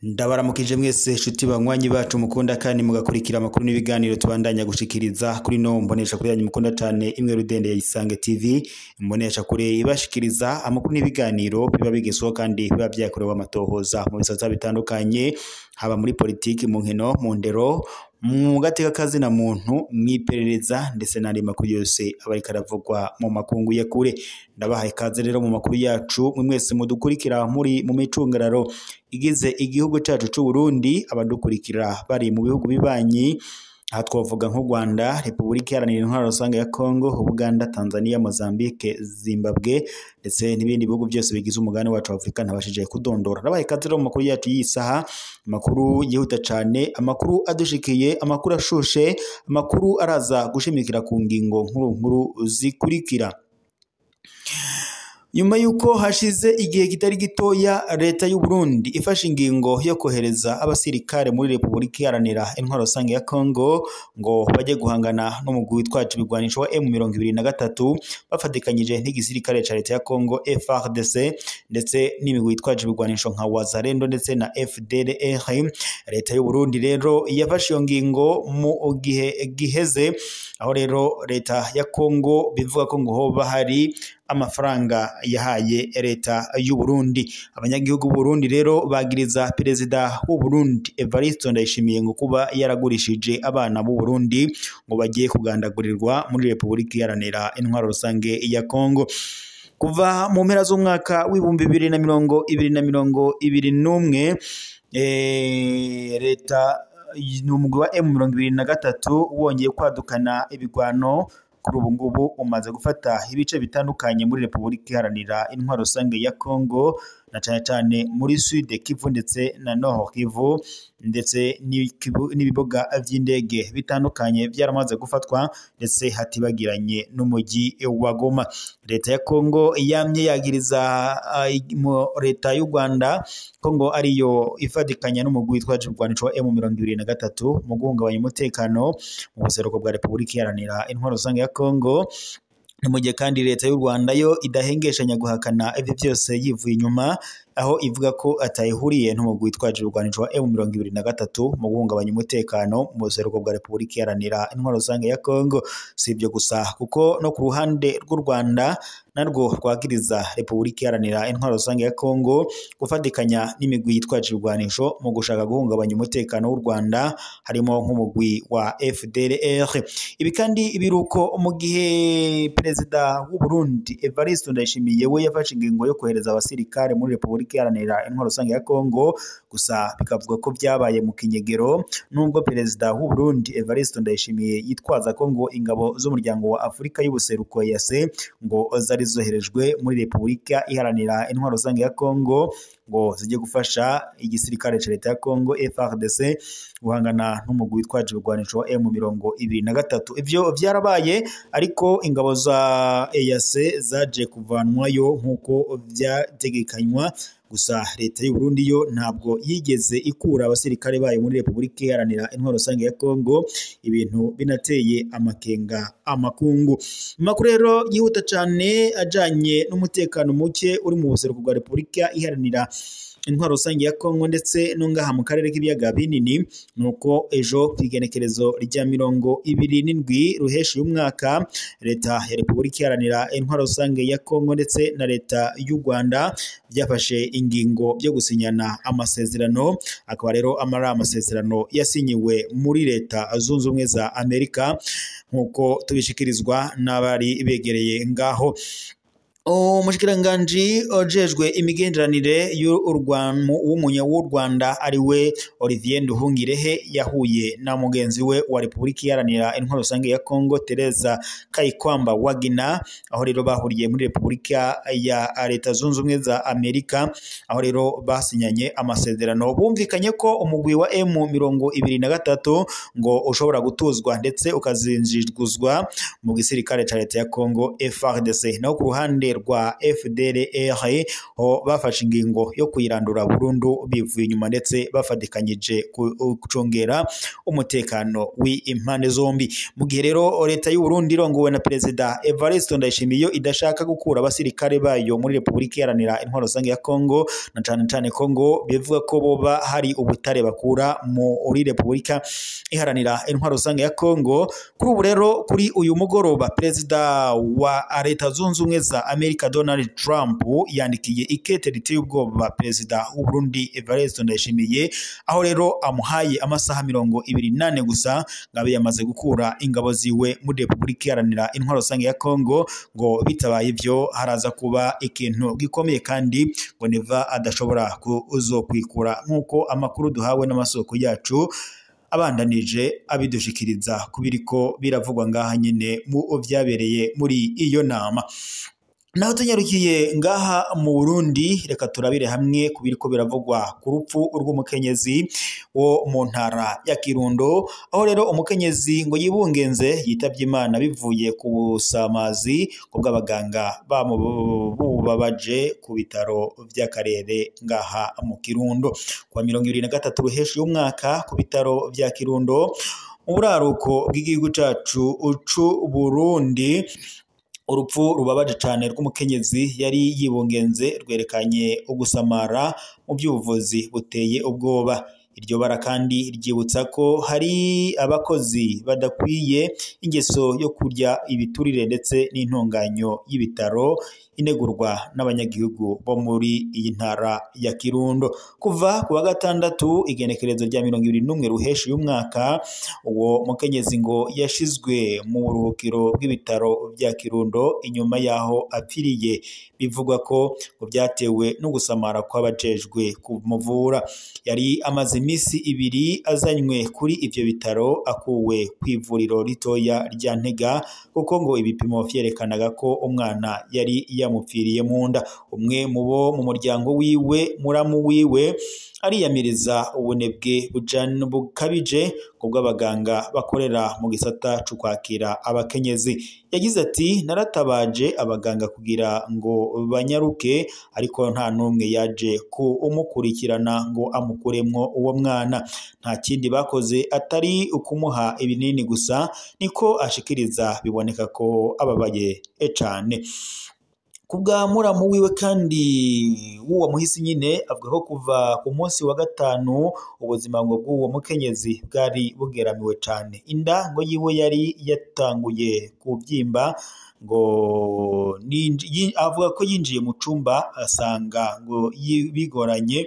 Ndabaramukije mwese shuti banywanyi bacu mukunda kandi mugakurikira amakuru n'ibiganiro tubandanya gushikiriza kuri no mbonesha kuri yanyu mukunda cyane imwe rudende ya Isange TV mbonesha kuri ibashikiriza amakuru n'ibiganiro biba bigesoho kandi biba byakorewe amatohoza mu bisaza bitandukanye haba muri politiki mu nkino mu ndero mu gateka kazi na muntu mwiperereza ndetse n'andi makuru yose abari karavugwa mu makungu ya kure. Ndabahaye kaze rero mu makuru yacu mwese mudukurikira muri mu micungararo igize igihugu cyacu cy'u Burundi, abadukurikira bari mu bihugu bibanyi aha twavuga nk'u Rwanda, Repubulika Iharanira Intwaro Rusange ya Kongo, Uganda, Tanzania, Mozambique, Zimbabwe ndetse n'ibindi bihugu byose bigize umugabane wacu wa Afrika ntabashije kudondora. Ndabahaye kaze rero mu makuru yacu y'isaha, amakuru yihuta cyane, amakuru adushikiye, amakuru ashushe, amakuru araza gushimikira ku ngingo nkuru zikurikira. Nyuma yuko hashize igihe kitari gitoya leta y'u Burundi ifashe ingingo yo kohereza abasirikare muri Repubulika Iharanira Intwaro Rusange ya Kongo ngo bajye guhangana n'umugwi witwaje ibigwanisho wa M23 bafatikanyije n'igisirikare ca leta ya Kongo FARDC ndetse n'imigwi witwaje ibigwanisho nka Wazalendo ndetse na FDLR. Leta y'u Burundi rero yafashe iyo ngingo mu gihe giheze, aho rero leta ya Kongo bivuga ko ngo hoba hari amafaranga yahaye leta y'u Burundi. Abanyagihugu b'u Burundi rero bagiriza perezida w'u Burundi Evariste Ndayishimiye ngo kuba yaragurishije abana b'u Burundi ngo bagiye kugandagurirwa muri Repubulika Iharanira Intwaro Rusange ya Kongo. Kuva mu mpera z'umwaka w'ibihumbi 2021 leta n'umugwi wa M23 wongeye kwadukana ibigwano. Kuri ubu ngubu umaze gufata ibice bitandukanye muri Repubulika Iharanira Intwaro Rusange ya Kongo, na cyane muri Sud Kivu ndetse na Nord Kivu ndetse n'ibibuga vy'indege bitandukanye byaramaze gufatwa ndetse hatibagiranye n'umujyi wa Goma. Leta ya Kongo yamye yagiriza leta y'u Rwanda Kongo ariyo ifadikanya n'umugwi witwaje ibigwanisho wa M23 mu guhungabanya umutekano mu buseruko bwa Repubulika Iharanira Intwaro Rusange ya Kongo. Mu gihe kandi leta y'u Rwanda yo idahengeshanya guhakana ibyo byose yivuye inyuma, aho ivuga ko atayihuriye n'umugwi witwaje ibigwanisho wa M23 mu guhungabanya umutekano mu buseruko bwa Repubulika Iharanira Intwaro Rusange ya Kongo. Si ibyo gusa kuko no ku ruhande rw'u Rwanda narwo rwagiriza Repubulika Iharanira Intwaro Rusange ya Kongo gufatikanya n'imigwi yitwaje ibigwanisho mu gushaka guhungabanya umutekano w'u Rwanda, harimo nk'umugwi wa FDLR. Ibi kandi biruko mu gihe perezida w'u Burundi Evariste Ndayishimiye we yafashe ingingo yo kohereza abasirikare muri Repubulika Iharanira Intwaro Rusange ya Kongo, gusa bikavuga ko byabaye mu kinyegero nubwo perezida w'u Burundi Evariste Ndayishimiye yitwaza ko ngo ingabo z'umuryango wa Afrika y'ubuseruko EAC ngo zari zoherejwe muri Repubulika Iharanira Intwaro Rusange ya Kongo ngo zijye gufasha igisirikare ca leta ya Kongo FARDC guhangana n'umugwi witwaje ibigwanisho wa M23. Ivyo vyarabaye ariko ingabo za EAC zaje kuvanwayo nk'uko vyategekanywa, gusa leta y'u Burundi yo ntabwo yigeze ikura abasirikare bayo muri Repubulika Iharanira Intwaro Rusange ya Kongo, ibintu binateye amakenga amakungu. Makuru rero yihuta cyane ajanye n'umutekano muke uri mu buseruko bwa Repubulika Iharanira Intwaro Rusange ya Kongo ndetse no ngaha mu karere k'ibiyaga binini, nuko ejo kwigenekerezo rya 27 ruheshi y'umwaka leta ya Repubulika Iharanira Intwaro Rusange ya Kongo ndetse na leta y'u Rwanda byafashe ingingo byo gusinyana amasezerano, akaba rero amara amasezerano yasinyiwe muri leta zunze ubumwe za Amerika nkuko tubishikirizwa n'abari begereye ngaho. Umushikiranganji ojejwe imigenderanire w'u Rwanda ari we Olivier Nduhungirehe yahuye na mugenzi we wa Repubulika Iharanira Intwaro Rusange ya Kongo Teresa Kayikwamba Wagner, aho rero bahuriye muri Repubulika ya Leta Zunze Ubumwe za Amerika, aho rero basinyanye amasezerano bumvikanye ko umugwi wa M23 ngo ushobora gutuzwa ndetse ukazinjizwa mu gisirikare ca leta ya Kongo FARDC. Naho ku ruhande rwa FDLR ho bafashe ingingo yo kuyirandura burundu bivuye inyuma ndetse bafatikanyije kucongera umutekano w'impande zombi. Mu gihe rero leta y'u Burundi irongowe na Perezida Evariste Ndayishimiye idashaka gukura abasirikare bayo muri Repubulika Iharanira Intwaro Rusange ya Kongo, na cane Kongo bivuga ko boba hari ubutare bakura muri Repubulika Iharanira Intwaro Rusange ya Kongo. Kuri ubu rero kuri uyu mugoroba Perezida wa Leta Zunze Ubumwe za Amerika Donald Trump yandikiye ikete riteye ubwoba Perezida w'u Burundi Evariste Ndayishimiye, aho rero amuhaye amasaha 28 gusa ngabe yamaze gukura ingabo ziwe muri Repubulika Iharanira Intwaro Rusange ya Kongo, ngo bitabaye ivyo haraza kuba ikintu gikomeye kandi ngo neva adashobora kuzokwikura, nkuko amakuru duhawe n'amasoko yacu abandanije abidushikiriza kubiriko biravugwa ngaha nyene mu vyabereye muri iyo nama. Naho tunyarukiye ngaha mu Burundi, reka turabire hamwe kubiriko biravugwa ku rupfu rw'umukenyezi wo mu ntara ya Kirundo, aho rero umukenyezi ngo yibungenze yitavye Imana bivuye ku busamazi bw'abaganga bamubabaje ku bitaro vy'akarere ngaha mu Kirundo. Kwa 2023 ruheshi y'umwaka ku bitaro vya Kirundo mu buraruko bw'igihugu cacu c'u Burundi, urupfu rubabaje cyane rw'umukenyezi yari yibungenze rwerekanye ugusamara mu by'ubuvuzi buteye ubwoba. Iryo bara kandi ryibutsa ko hari abakozi badakwiye ingeso yo kurya ibiturire ndetse n'intunganyo y'ibitaro inegurwa n'abanyagihugu bo muri iyi ntara ya Kirundo. Kuva ku wa gatandatu igenekerezo rya 21 ruheshi y'umwaka, uwo mukenyezi ngo yashizwe mu buruhukiro bw'ibitaro bya Kirundo inyuma yaho apfiriye. Bivugwa ko ngo byatewe no gusamara kw'abajejwe kumuvura. Yari amaze imisi 2 azanywe kuri ivyo bitaro akuwe kw'ivuriro ritoya rya Ntega, kuko ngo ibipimo vyerekanaga ko umwana yari yamupfiriye mu nda. Umwe mu bo mu muryango wiwe muramu wiwe ariyamiriza ubunebwe bukabije bw'abaganga bakorera mu gisata cyo kwakira abakenyezi. Yagize ati naratabaje abaganga kugira ngo banyaruke, ariko nta numwe yaje umukurikirana ngo amukuremwo uwo mwana. Nta kindi bakoze atari ukumuha ibinini gusa, niko ashikiriza. Biboneka ko ababaye cyane. Kubwa muramu wiwe kandi uwo muhisi nyine avuga ko kuva ku munsi wa gatanu ubuzima ngo bw'uwo mukenyezi bwari bugeramiwe cyane. Inda ngo yiwe yari yatanguye kubyimba, ngo avuga ko yinjiye mu cumba asanga ngo bigoranye,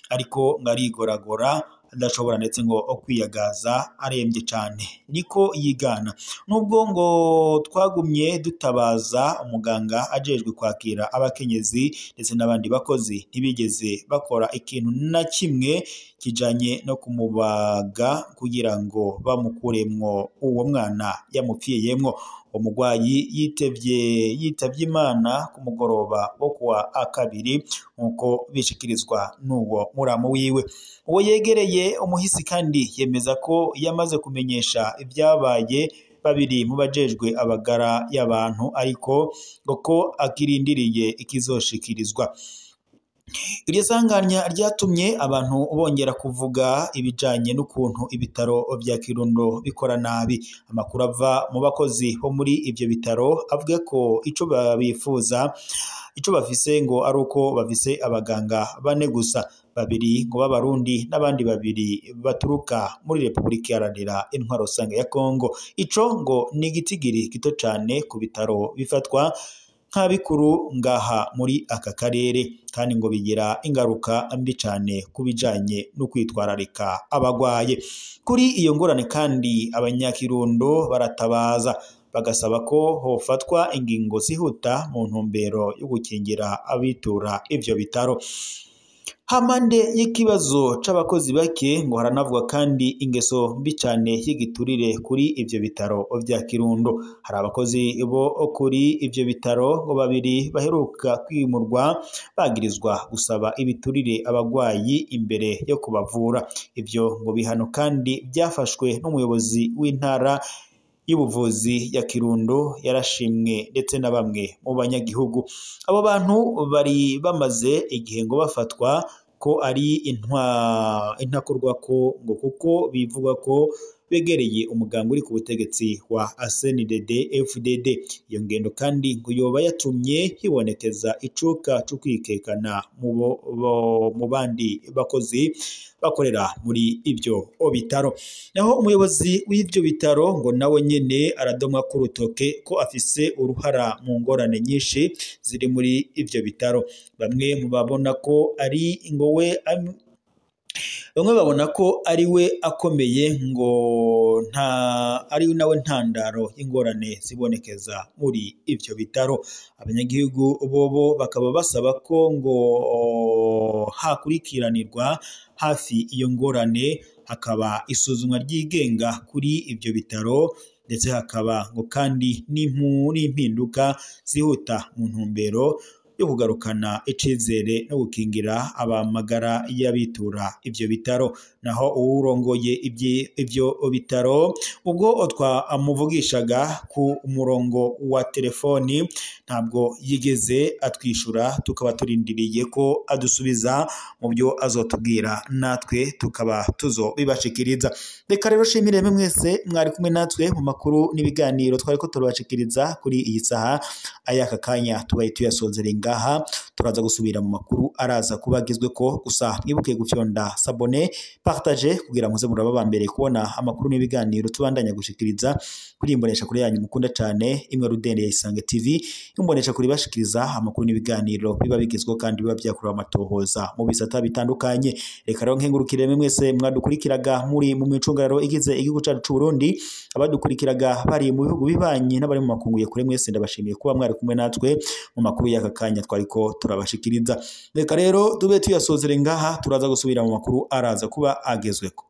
ariko ngo arigoragora adashobora ndetse ngo kwiyagaza, arembye cyane niko yigana. Nubwo ngo twagumye dutabaza umuganga ajejwe kwakira abakenyezi ndetse n'abandi bakozi, ntibigeze bakora ikintu na kimwe kijanye no kumubaga kugira ngo bamukuremwo uwo mwana yamupfiyemwo. Umugwayi yitavye Imana ku mugoroba wo kuwa 2 nkuko bishikirizwa n'uwo muramu wiwe. Uwo yegereye umuhisi kandi yemeza ko yamaze kumenyesha ibyabaye babiri mu bajejwe abagara y'abantu, ariko ko akirindiriye ikizoshikirizwa. Iryo sanganya ryatumye abantu bongera kuvuga ibijanye n'ukuntu ibitaro vya Kirundo bikora nabi. Amakuru ava mu bakozi bo muri ivyo bitaro avuga ko ico babifuza, ico bafise ngo ari uko bafise abaganga 4 gusa, 2 ngo b'abarundi n'abandi 2 baturuka muri Repubulika Iharanira Intwaro Rusange ya Kongo. Ico ngo ni igitigiri gito cane ku bitaro bifatwa nk'abikuru ngaha muri aka karere, kandi ngo bigira ingaruka mbi cyane kubijanye no kwitwararika abagwaye. Kuri iyo ngorane kandi abanyakirundo baratabaza bagasaba ko hofatwa ingingo zihuta mu ntumbero yo gukingira abitura ivyo bitaro. Hamande y'ikibazo c'abakozi bake ngo haranavuga kandi ingeso mbi cyane y'igiturire kuri ivyo bitaro vya Kirundo. Hari abakozi bo kuri ivyo bitaro ngo 2 baheruka kwimurwa bagirizwa gusaba ibiturire abagwayi imbere yo kubavura. Ivyo ngo bihano kandi byafashwe n'umuyobozi w'intara y'ubuvuzi ya Kirundo yarashimwe ndetse na bamwe mu banyagihugu. Abo bantu bari bamaze igihe ngo bafatwa ko ari intakorwa ko ngo kuko bivuga ko begereye umuganga uri ku butegetsi wa CNDD FDD. Iyo ngendo kandi ngo yoba yatumye hibonekeza icuka cyo kwikekana mu bandi bakozi bakorera muri ibyo bitaro. Naho umuyobozi w'ibyo bitaro ngo nawe nyene aradomwa ku rutoke ko afise uruhara mu ngorane nyinshi ziri muri ibyo bitaro. Bamwe mu babona ko ari ngowe bamwe babona ko ari we akomeye ngo ari nawe ntandaro y'ingorane zibonekeza muri ibyo bitaro. Abanyagihugu bobo bakaba basaba ko ngo hakurikiranirwa hafi iyo ngorane, hakaba isuzumwa ryigenga kuri ibyo bitaro, ndetse hakaba ngo kandi n'impinduka zihuta mu ntumbero yo kugarukana icizere no gukingira abamagara y'abitura ibyo bitaro. Naho uwurongoye ibyo bitaro ubwo twamuvugishaga ku murongo wa telefoni ntabwo yigeze atwishura, tukaba turindiriye ko adusubiza mu byo azotubwira natwe tukaba tuzobibashikiriza. Reka rero shimire mwese mwari kumwe natwe mu makuru n'ibiganiro twari ko turabashikiriza kuri iyi saha. Ayaka kanya tubaye tuyasozere ngaha, turaza gusubira mu makuru araza kubagizwe ko. Gusa mwibuke gufyonda sabone, partage kugira muze muraba bambere kubona amakuru n'ibiganiro tubandanya gushikiriza kuri imbonesha kuri yanyu mukunda cyane imwe Rudende ya Isange TV, imbonesha kuri bashikiriza amakuru n'ibiganiro biba bigizwe kandi biba byakorewe amatohoza mu bisata bitandukanye. Reka rero nkengurukire mwese mwadukurikiraga muri mu micungararo igize igihugu cyacu cy'u Burundi, abadukurikiraga bari mu bihugu bibanye n'abari mu makungu kure, mwese ndabashimiye kuba mwari kumwe natwe mu makuru y'aka kanya twariko turabashikiriza. Reka rero tube tuyasozere ngaha, turaza gusubira mu makuru araza kuba agezweko.